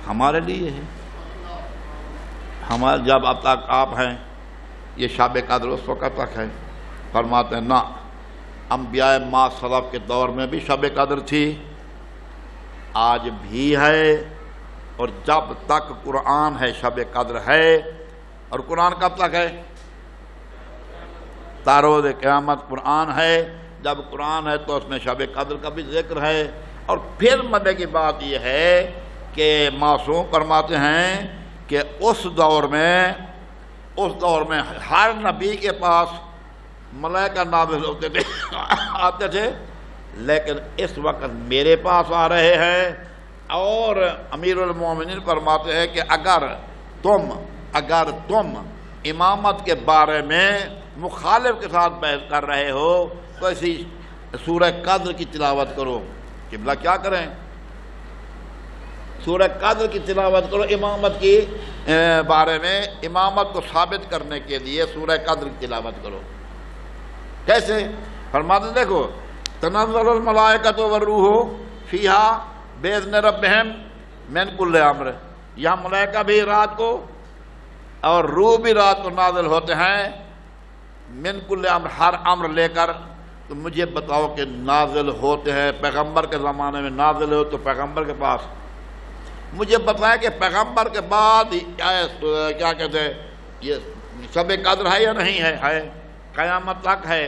ہمارے لیے ہے. ہمارے جب اب تک آپ ہیں یہ شب قدر اس وقت تک ہے. فرماتے ہیں نہ، انبیاء ما سلف کے دور میں بھی شب قدر تھی، آج بھی ہے، اور جب تک قرآن ہے شب قدر ہے. اور قرآن کب تک ہے؟ تا روز قیامت قرآن ہے. جب قرآن ہے تو اس میں شب قدر کا بھی ذکر ہے. اور پھر مدے کی بات یہ ہے کہ معصوم فرماتے ہیں کہ اس دور میں ہر نبی کے پاس ملائکہ نازل ہوتے تھے، آتے تھے، لیکن اس وقت میرے پاس آ رہے ہیں. اور امیر المومنین فرماتے ہیں کہ اگر تم امامت کے بارے میں مخالف کے ساتھ بحث کر رہے ہو تو اسی سورہ قدر کی تلاوت کرو. قبلہ کیا کریں؟ سورہ قدر کی تلاوت کرو. امامت کی بارے میں، امامت کو ثابت کرنے کے لیے سورہ قدر کی تلاوت کرو. کیسے؟ فرماتے دیکھو، تنزل الملائکۃ والروح فیہا باذن ربہم من کل امر. یہاں ملائکہ بھی رات کو اور روح بھی رات کو نازل ہوتے ہیں، من کل امر، ہر امر لے کر. تو مجھے بتاؤ کہ نازل ہوتے ہیں پیغمبر کے زمانے میں، نازل ہو تو پیغمبر کے پاس. مجھے بتائیں کہ پیغمبر کے بعد کیا کہتے ہیں یہ شب قدر ہے یا نہیں ہے؟ ہے، قیامت تک ہے.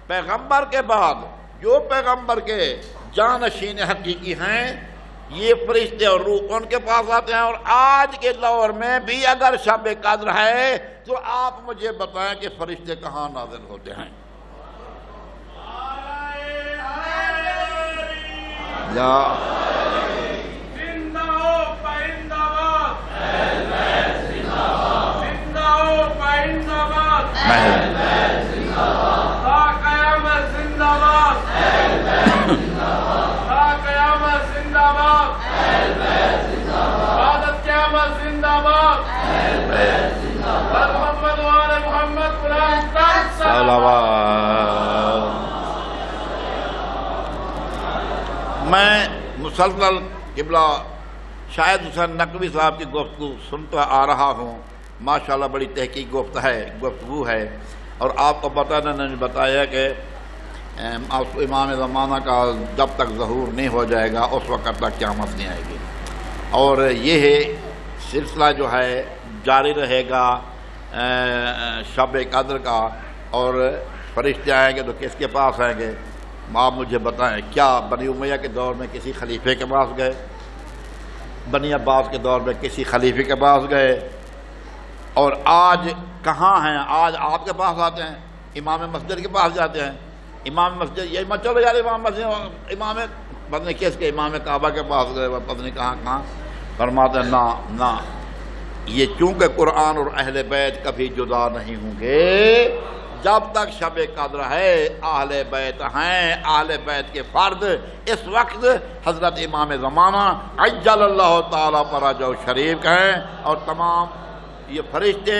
پیغمبر کے بعد جو پیغمبر کے جانشین حقیقی ہیں یہ فرشتے اور روح ان کے پاس آتے ہیں. اور آج کے دور میں بھی اگر شب قدر ہے تو آپ مجھے بتائیں کہ فرشتے کہاں نازل ہوتے ہیں؟ میں مسلسل قبلہ شاہد حسین نقوی صاحب کی گفتگو سنتا آ رہا ہوں. ماشاءاللہ بڑی تحقیق گفتگو ہے. اور آپ کو بتایا کہ امام زمانہ کا جب تک ظہور نہیں ہو جائے گا اس وقت تک قیامت نہیں آئے گی. اور یہ سلسلہ جو ہے جاری رہے گا شب قدر کا. اور فرشتے آئیں گے تو کس کے پاس آئیں گے؟ آپ مجھے بتائیں. کیا بنی امیہ کے دور میں کسی خلیفے کے پاس گئے؟ بنی عباس کے دور میں کسی خلیفے کے پاس گئے؟ اور آج کہاں ہیں؟ آج آپ کے پاس آتے ہیں، امام مسجد کے پاس جاتے ہیں. امام مسجد یہ مت چلو یار امام مسجد، امام پتہ نہیں کس کے، امام کعبہ کے پاس گئے، پتہ نہیں کہاں. فرماتے ہیں نہ، یہ چونکہ قرآن اور اہل بیت کبھی جدا نہیں ہوں گے، جب تک شب قدر ہے اہل بیت ہیں، اہل بیت کے فرد اس وقت حضرت امام زمانہ عجل اللہ تعالیٰ فرجہ شریف ہیں، اور تمام یہ فرشتے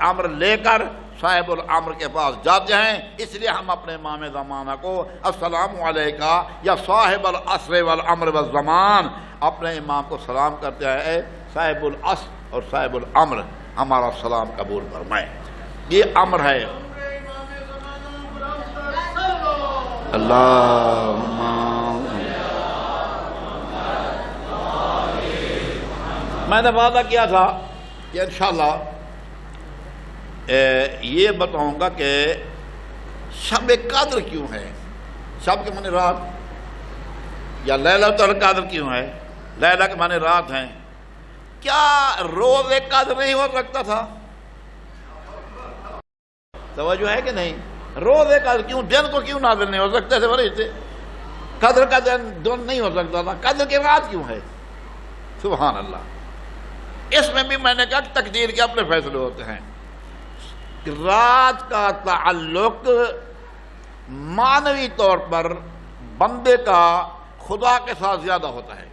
امر لے کر صاحب الامر کے پاس جاتے ہیں۔ اس لیے ہم اپنے امام زمانہ کو السلام علیکہ یا صاحب العصر والامر والزمان، اپنے امام کو سلام کرتے ہیں، اے صاحب العصر اور صاحب الامر ہمارا سلام قبول فرمائے۔ یہ امر ہے۔ اللہم میں نے وعدہ کیا تھا کہ انشاءاللہ یہ بتاؤں گا کہ شب قدر کیوں ہے، شب کے معنی رات، یا لیلۃ القدر کیوں ہے، لیلہ کے معنی رات ہیں۔ کیا روز قدر نہیں ہو سکتا تھا؟ توجہ ہے کہ نہیں؟ روز قدر کیوں، دن کو کیوں نازل نہیں ہو سکتے تھے فرشتے؟ قدر کا دن نہیں ہو سکتا تھا، قدر کی رات کیوں ہے؟ سبحان اللہ۔ اس میں بھی میں نے کہا کہ تقدیر کے اپنے فیصلے ہوتے ہیں۔ رات کا تعلق معنوی طور پر بندے کا خدا کے ساتھ زیادہ ہوتا ہے۔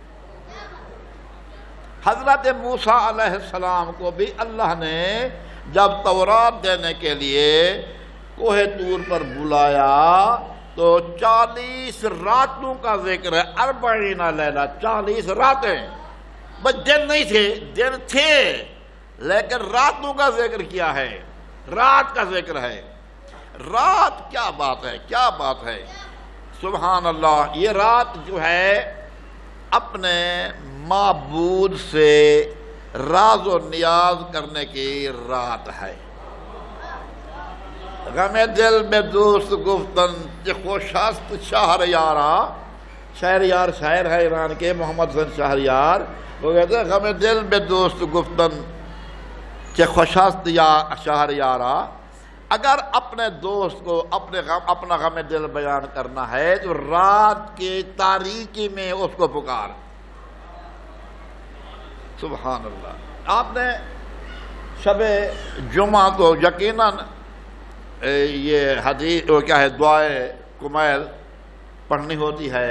حضرت موسیٰ علیہ السلام کو بھی اللہ نے جب تورات دینے کے لیے کوہ طور پر بلایا تو 40 راتوں کا ذکر ہے، 40 لیلہ، 40 راتیں۔ بس دن نہیں تھے، دن تھے لیکن راتوں کا ذکر کیا ہے، رات کا ذکر ہے۔ رات کیا بات ہے، کیا بات ہے، سبحان اللہ۔ یہ رات جو ہے اپنے معبود سے راز و نیاز کرنے کی رات ہے۔ غم دل میں دوست گفتن کہ خوشست شہر یارا، شہر یار شاعر ہے ایران کے محمد حسن شہریار، وہ کہتے ہیں غم دل میں دوست گفتن کہ خوشست یا شہر یارا، اگر اپنے دوست کو اپنا غم دل بیان کرنا ہے تو رات کی تاریکی میں اس کو پکار۔ سبحان اللہ۔ آپ نے شب جمعہ تو یقیناً یہ حدیث وہ کیا ہے، دعائے کمیل پڑھنی ہوتی ہے،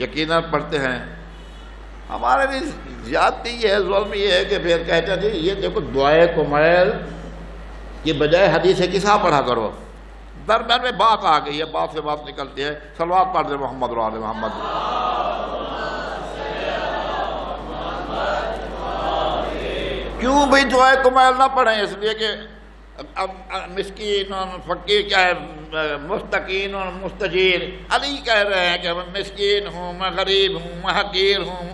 یقیناً پڑھتے ہیں۔ ہمارے بھی زیادتی یہ ہے، ظلم یہ ہے کہ پھر کہتے ہیں جی یہ دیکھو دعائے کمیل کی بجائے حدیث قصہ پڑھا کرو۔ درمیان میں بات آ گئی ہے، بات سے بات نکلتی ہے۔ صلوات پڑھ دیں محمد و آل محمد۔ کیوں بھئی دعائے کمیل نہ پڑھیں؟ اس لیے کہ مسکین فقیر کیا ہے، مستقین اور مستجیر۔ علی کہہ رہے ہیں کہ میں مسکین ہوں، میں غریب ہوں، میں حقیر ہوں۔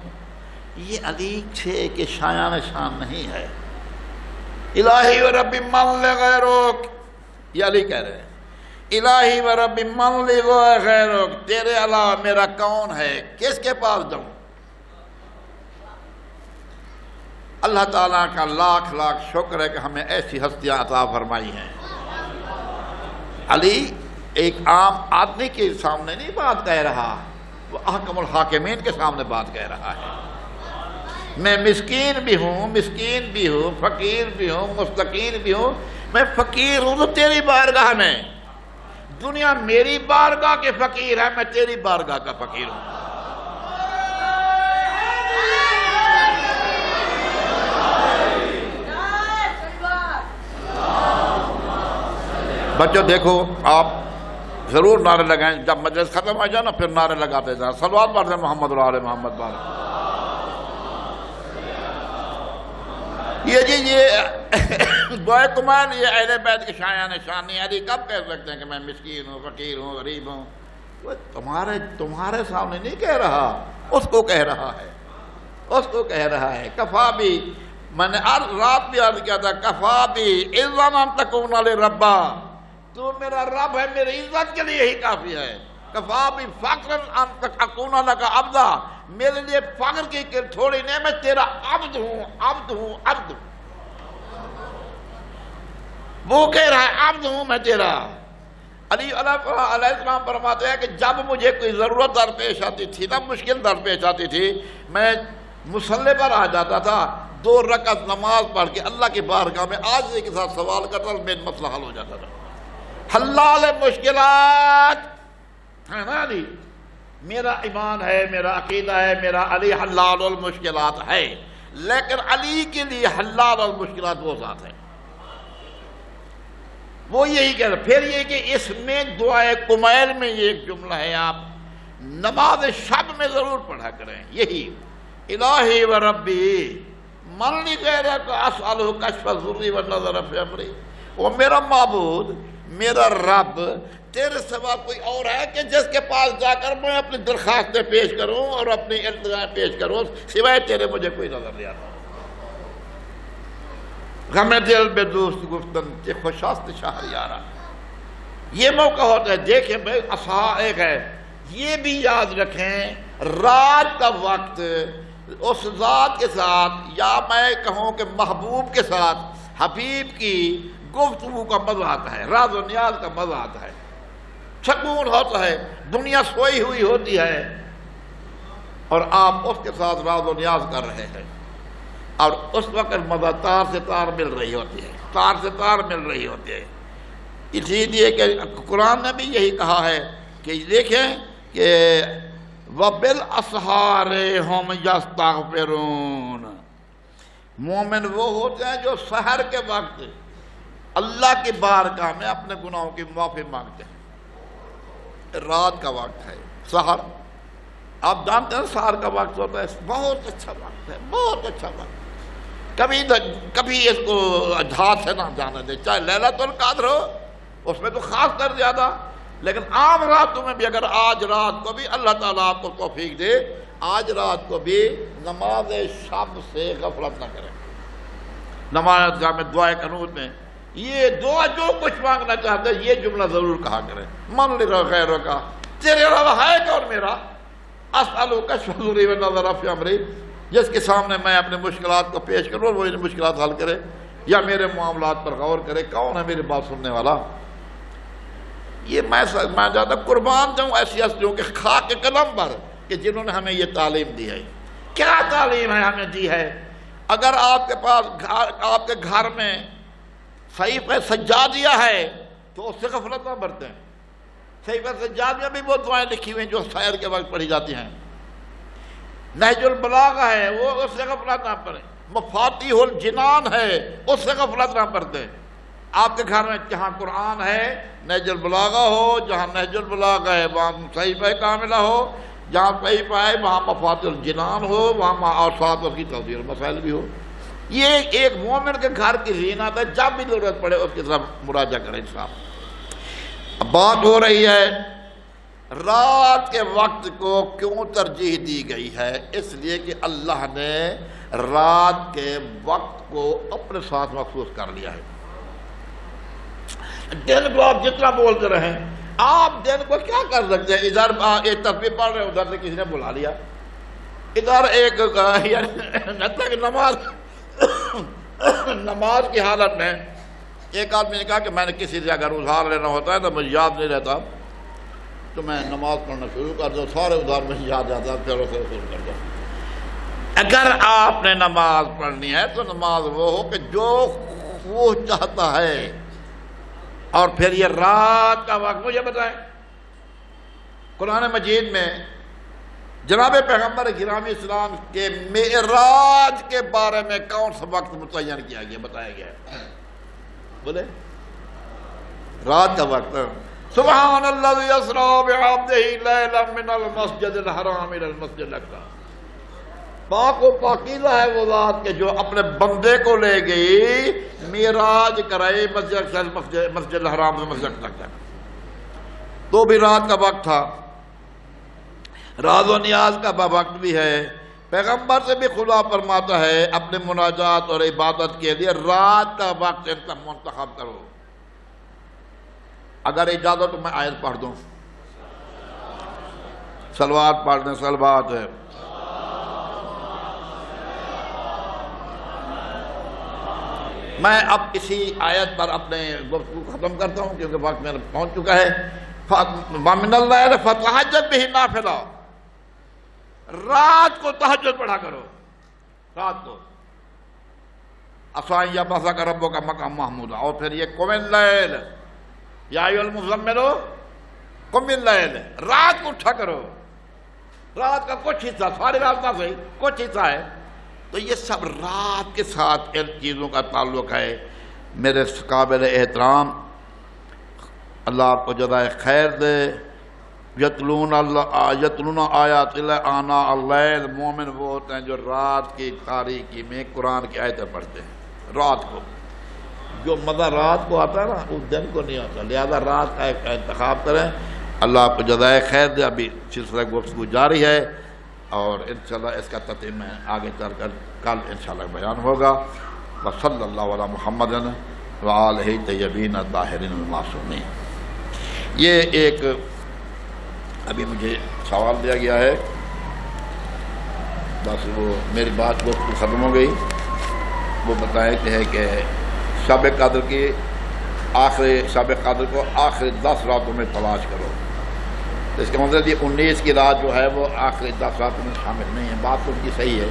یہ علی چھے کہ شایان شان نہیں ہے۔ الہی و رب من لغیرک، یہ علی کہہ رہے ہیں، الہی و رب من لغیرک، تیرے علاوہ میرا کون ہے، کس کے پاس جاؤں؟ اللہ تعالیٰ کا لاکھ لاکھ شکر ہے کہ ہمیں ایسی ہستیاں عطا فرمائی ہیں۔ علی ایک عام آدمی کے سامنے نہیں بات کہہ رہا، وہ احکم الحاکمین کے سامنے بات کہہ رہا ہے۔ میں مسکین بھی ہوں، فقیر بھی ہوں، مستقین بھی ہوں۔ میں فقیر ہوں تو تیری بارگاہ میں، دنیا میری بارگاہ کے فقیر ہے، میں تیری بارگاہ کا فقیر ہوں۔ بچوں دیکھو، آپ ضرور نعرے لگائیں، جب مجلس ختم ہو جائے نا پھر نعرے لگاتے جائیں۔ صلوات پڑھ دیں محمد و آل محمد بارک۔ یہ دعائے کمیل یہ اہل بیت کے شایان شان نہیں۔ علی کب کہہ سکتے ہیں کہ میں مسکین ہوں، فقیر ہوں، غریب ہوں؟ وہ تمہارے سامنے نہیں کہہ رہا، اس کو کہہ رہا ہے، اس کو کہہ رہا ہے۔ کفا بھی، میں نے رات بھی عرض کیا تھا، کفا بھی اذن ان تکون لربا، تو میرا رب ہے، میری عزت کے لیے ہی کافی ہے۔ کفا بھی فقر ان اکون لک عبدا، میرے لیے فقر کی تھوڑی نہیں، میں تیرا عبد ہوں۔ وہ کہہ رہا ہے عبد ہوں میں تیرا۔ علی علیہ السلام فرماتے ہیں کہ جب مجھے کوئی ضرورت درپیش آتی تھی نا، مشکل درپیش آتی تھی، میں مسلح پر آ جاتا تھا، 2 رکعت نماز پڑھ کے اللہ کی بارگاہ میں عاجزی کے ساتھ سوال کرتا اور میرا مسئلہ حل ہو جاتا تھا۔ حلال مشکلات ہے نا علی، میرا ایمان ہے، میرا عقیدہ ہے، میرا علی حلال المشکلات ہے، لیکن علی کے لیے حلال المشکلات وہ ذات ہے۔ وہ یہی کہہ رہا۔ پھر یہ کہ اس میں دعائے کمیل میں یہ ایک جملہ ہے، آپ نماز شب میں ضرور پڑھا کریں، یہی الہی و ربی من لغیرک اسألہ کشف الضر والنظر فی امری، وہ میرا معبود، میرا رب، تیرے سوا کوئی اور ہے کہ جس کے پاس جا کر میں اپنی درخواستیں پیش کروں اور اپنی التجائیں پیش کروں، سوائے تیرے مجھے کوئی نظر نہیں آتا۔ غم دل بے دوست گفتن کہ خوشاست شہریارا، یہ موقع ہوتا ہے۔ دیکھیں بھائی اصحا ایک ہے، یہ بھی یاد رکھیں، رات کا وقت اس ذات کے ساتھ، یا میں کہوں کہ محبوب کے ساتھ حبیب کی گفتگو کا مزہ آتا ہے، راز و نیاز کا مزہ آتا ہے، سکون ہوتا ہے، دنیا سوئی ہوئی ہوتی ہے اور آپ اس کے ساتھ راز و نیاز کر رہے ہیں، اور اس وقت مزہ تار سے تار مل رہی ہوتی ہے، تار سے تار مل رہی ہوتی ہے۔ اسی لیے کہ قرآن نے بھی یہی کہا ہے کہ دیکھیں کہ وَبِالْأَسْحَارِ هُمْ يَسْتَغْفِرُونَ، مومن وہ ہوتے ہیں جو سحر کے وقت اللہ کی بارگاہ میں اپنے گناہوں کی معافی مانگتے ہیں۔ رات کا وقت ہے سحر، آپ جانتے ہیں سحر کا وقت ہوتا ہے، بہت اچھا وقت ہے، بہت اچھا وقت، کبھی اس کو ہاتھ سے نہ جانے دے، چاہے لیلۃ القدر ہو اس میں تو خاص کر زیادہ، لیکن عام راتوں میں بھی اگر آج رات کو بھی اللہ تعالیٰ آپ کو توفیق دے، آج رات کو بھی نماز شب سے غفلت نہ کریں، نماز گاہ میں دعائے قنوت میں یہ دعا جو کچھ مانگنا چاہتے ہیں یہ جملہ ضرور کہا کریں، من لغیرہ کا، تیرے علاوہ ہے کون میرا، اسألہ کشف الضر والنظر فی امری، جس کے سامنے میں اپنے مشکلات کو پیش کروں اور وہ ان مشکلات حل کرے یا میرے معاملات پر غور کرے، کون ہے میری بات سننے والا۔ یہ میں زیادہ قربان جاؤں ایسی ہستیوں کے خاک قلم پر کہ جنہوں نے ہمیں یہ تعلیم دی ہے۔ کیا تعلیم ہے ہمیں دی ہے؟ اگر آپ کے پاس آپ کے گھر میں صحیفہ سجادیہ ہے تو اس سے غفلت نہ برتیں، صحیفہ سجادیہ بھی وہ دعائیں لکھی ہوئی ہیں جو سحر کے وقت پڑھی جاتی ہیں، نہج البلاغہ ہے وہ اس سے غفلت نہ پڑیں، مفاتیح الجنان ہے اس سے غفلت نہ برتیں۔ آپ کے گھر میں جہاں قرآن ہے نہج البلاغہ ہو، جہاں نہج البلاغہ ہے وہاں صحیفہ کاملہ ہو، جہاں صحیفہ ہے وہاں مفاتیح الجنان ہو، وہاں اور ساتھ اس کی توضیح المسائل بھی ہو۔ یہ ایک مومن کے گھر کی زینت ہے، جب بھی ضرورت پڑے اس کی طرف مراجعہ کریں انسان۔ بات ہو رہی ہے رات کے وقت کو کیوں ترجیح دی گئی ہے؟ اس لیے کہ اللہ نے رات کے وقت کو اپنے ساتھ مخصوص کر لیا ہے۔ دن کو آپ جتنا بولتے رہیں، آپ دن کو کیا کر سکتے ہیں؟ ادھر ایک تصویر پڑھ رہے ادھر سے کسی نے بلا لیا، ادھر ایک نماز کی حالت میں ایک آدمی نے کہا کہ میں نے کسی سے اگر ادھار لینا ہوتا ہے تو مجھے یاد نہیں رہتا تو میں نماز پڑھنا شروع کر دوں، سارے ادھار مجھے یاد آتا ہے پھر اسے شروع کر دوں۔ اگر آپ نے نماز پڑھنی ہے تو نماز وہ ہو کہ جو وہ چاہتا ہے، اور پھر یہ رات کا وقت مجھے بتائیں قرآن مجید میں جناب پیغمبر گرامی اسلام کے معراج کے بارے میں کون سا وقت متعین کیا گیا، بتایا گیا ہے؟ بولے رات کا وقت، سبحان الذی اسری بعبدہ لیلا من المسجد الحرام الی المسجد الاقصی، پاک و پاکیزہ ہے وہ ذات کہ جو اپنے بندے کو لے گئی معراج کرائے مسجد الحرام سے مسجد تک جائے، تو بھی رات کا وقت تھا، راز و نیاز کا وقت بھی ہے۔ پیغمبر سے بھی خدا فرماتا ہے اپنے مناجات اور عبادت کے لیے رات کا وقت منتخب کرو۔ اگر اجازت تو میں آیت پڑھ دوں، صلوات پڑھ دیں، صلوات ہے۔ میں اب اسی آیت پر اپنے گفتگو ختم کرتا ہوں کیونکہ وقت میرا پہنچ چکا ہے۔ وَمِنَ اللَّيْلِ فَتَہَجَّدْ بِهِ نَافِلَةً، رات کو تہجد پڑھا کرو، رات کو اسائیں یا بسا کا ربوں کا مقام محمود، اور پھر یہ قم اللیل یا ایھا المزمل قم اللیل، رات کو اٹھا کرو، رات کا کچھ حصہ، ساری رات نہ صحیح کچھ حصہ ہے، تو یہ سب رات کے ساتھ ان چیزوں کا تعلق ہے۔ میرے قابل احترام، اللہ آپ کو جزائے خیر دے۔ یتلون آیات اللہ آناء اللیل، مومن وہ ہوتے ہیں جو رات کی تاریکی میں قرآن کی آیتیں پڑھتے ہیں رات کو۔ جو مزہ رات کو آتا ہے نا اس دن کو نہیں آتا، لہذا رات کا ایک انتخاب کریں۔ اللہ آپ کو جزائے خیر دے۔ ابھی سلسلہ گفتگو جاری ہے اور انشاءاللہ اس کا تتمہ آگے چل کر کل انشاءاللہ بیان ہوگا۔ وصلی اللہ علی محمد وآلہ طیبین الطاہرین المعصومین۔ یہ ایک ابھی مجھے سوال دیا گیا ہے، بس وہ میری بات گفتگو ختم ہو گئی۔ وہ بتاتے ہیں کہ شب قدر کی شب قدر کو آخری 10 راتوں میں تلاش کرو۔ اس کا مطلب یہ 19 کی رات جو ہے وہ آخری 10 راتوں میں شامل نہیں ہے۔ بات تو ان کی صحیح ہے،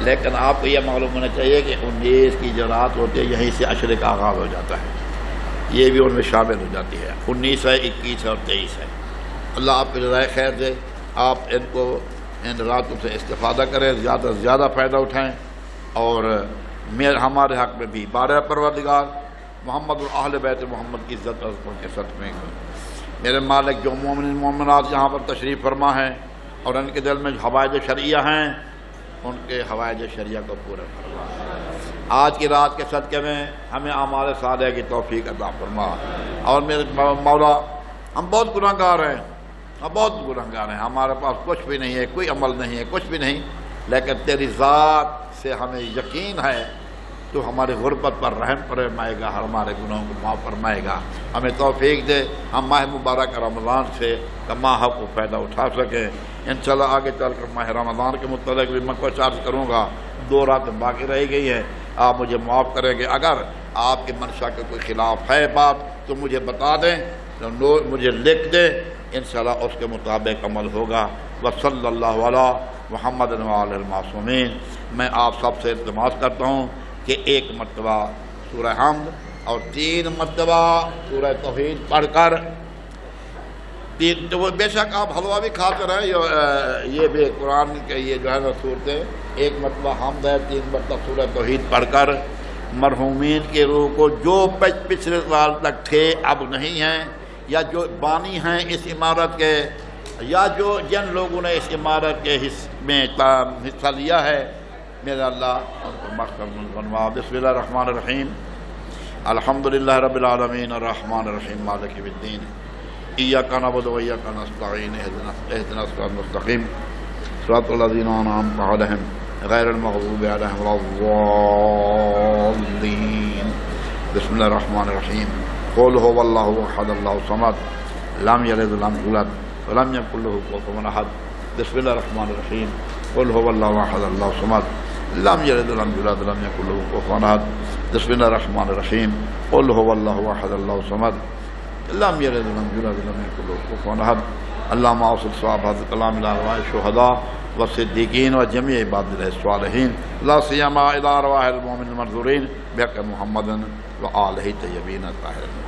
لیکن آپ کو یہ معلوم ہونا چاہیے کہ 19 کی جو رات ہوتی ہے یہیں سے عشرے کا آغاز ہو جاتا ہے، یہ بھی ان میں شامل ہو جاتی ہے۔ 19 ہے، 21 ہے اور 23 ہے۔ اللہ آپ کو جزائے خیر دے۔ آپ ان راتوں سے استفادہ کریں، زیادہ سے زیادہ فائدہ اٹھائیں، اور ہمارے حق میں بھی بارہ پروردگار محمد اور اہل بیت محمد کی عزت اور کے صدقے میں میرے مالک جو مومنات یہاں پر تشریف فرما ہیں اور ان کے دل میں حوائج شرعیہ ہیں، ان کے حوائج شرعیہ کو پورا فرما۔ آج کی رات کے صدقے میں ہمیں اعمال صالحہ کی توفیق عطا فرما۔ اور میرے مولا، ہم بہت گناہ گار ہیں، ہمارے پاس کچھ بھی نہیں ہے، کوئی عمل نہیں ہے، کچھ بھی نہیں، لیکن تیری ذات سے ہمیں یقین ہے تو ہماری غربت پر رحم فرمائے گا، ہمارے گناہوں کو معاف فرمائے گا۔ ہمیں توفیق دے ہم ماہ مبارک رمضان سے تمام حق و فائدہ اٹھا سکیں۔ انشاءاللہ آگے چل کر ماہ رمضان کے متعلق بھی میں کچھ عرض کروں گا۔ 2 راتیں باقی رہ گئی ہیں، آپ مجھے معاف کریں گے۔ اگر آپ کے منشا کے کوئی خلاف ہے بات تو مجھے بتا دیں، مجھے لکھ دیں، انشاءاللہ اس کے مطابق عمل ہوگا۔ وصلی اللہ علی محمد وآلہ المعصومین۔ میں آپ سب سے التماس کرتا ہوں کہ 1 مرتبہ سورہ حمد اور 3 مرتبہ سورہ توحید پڑھ کر بے شک آپ حلوہ بھی کھاتے رہیں، یہ بھی قرآن کے یہ جو ہے نا صورتیں، 1 مرتبہ حمد ہے، 3 مرتبہ سورہ توحید پڑھ کر مرحومین کے روح کو جو پچھلے سال تک تھے اب نہیں ہیں، یا جو بانی ہیں اس عمارت کے، یا جن لوگوں نے اس عمارت کے میں حصہ لیا ہے، میرا اللہ ان کو مغفرت فرما۔ بسم اللہ الرحمن الرحیم۔ الحمدللہ رب العالمین الرحمن الرحیم مالک یوم الدین، ایاک نعبد و ایاک نستعین، اہدنا الصراط المستقیم، صراط الذین انعمت علیہم غیر المغضوب علیہم ولا الضالین۔ بسم اللہ الرحمن الرحیم۔ قل هو اللہ احد اللہ الصمد لم یلد ولم یولد ولم یکن له کفوا احد۔ بسم اللہ الرحمن الرحیم۔ قل هو اللہ احد اللہ الصمد لم یلد ولم یولد ولم یکن له کفوا احد۔ بسم اللہ الرحمن الرحیم۔ قل هو اللہ احد اللہ الصمد لم یلد ولم یولد ولم یکن له کفوا احد۔ اللہم اوصل ثواب هذا الکلام الی ارواح الشہداء والصدیقین وجمیع عباد اللہ الصالحین، لا سیما الی ارواح المؤمنین المنظورین بحق محمد وآلہ طیبین الطاہرین۔